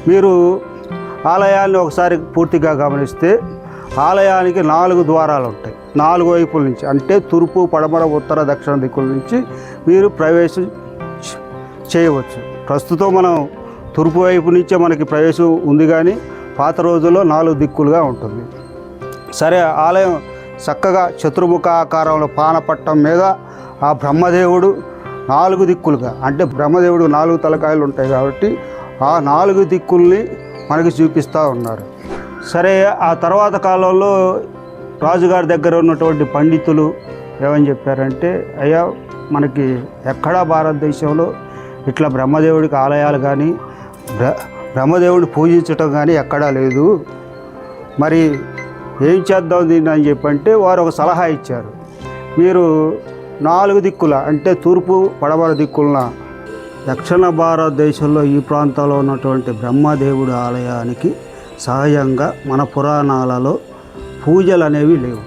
మీరు ఆలయాన్ని ఒకసారి పూర్తిగా గమనిస్తే ఆలయానికి 4 ద్వారాలు ఉంటాయి. 4 వైపుల నుంచి, అంటే తూర్పు, పడమర, ఉత్తర, దక్షిణ దిక్కుల నుంచి మీరు ప్రవేశం చేయవచ్చు. ప్రస్తుతం మనం తూర్పు వైపు నుంచే మనకి ప్రవేశం ఉంది, కానీ పాత రోజుల్లో 4 దిక్కులుగా ఉంటుంది. సరే, ఆలయం చక్కగా చతుర్ముఖ ఆకారంలో పానపట్టం మీద ఆ బ్రహ్మదేవుడు 4 దిక్కులుగా, అంటే బ్రహ్మదేవుడు 4 తలకాయలు ఉంటాయి కాబట్టి ఆ 4 దిక్కుల్ని మనకి చూపిస్తూ ఉన్నారు. సరే, ఆ తర్వాత కాలంలో రాజుగారి దగ్గర ఉన్నటువంటి పండితులు ఏమని చెప్పారంటే, అయ్యా, మనకి ఎక్కడా భారతదేశంలో ఇట్లా బ్రహ్మదేవుడికి ఆలయాలు కానీ బ్రహ్మదేవుడిని పూజించటం కానీ ఎక్కడా లేదు, మరి ఏం చేద్దాం దీన్ని అని చెప్పంటే వారు ఒక సలహా ఇచ్చారు. మీరు 4 దిక్కుల, అంటే తూర్పు, పడమర దిక్కుల దక్షిణ భారతదేశంలో ఈ ప్రాంతంలో ఉన్నటువంటి బ్రహ్మదేవుడి ఆలయానికి సహజంగా మన పురాణాలలో పూజలు అనేవి లేవు.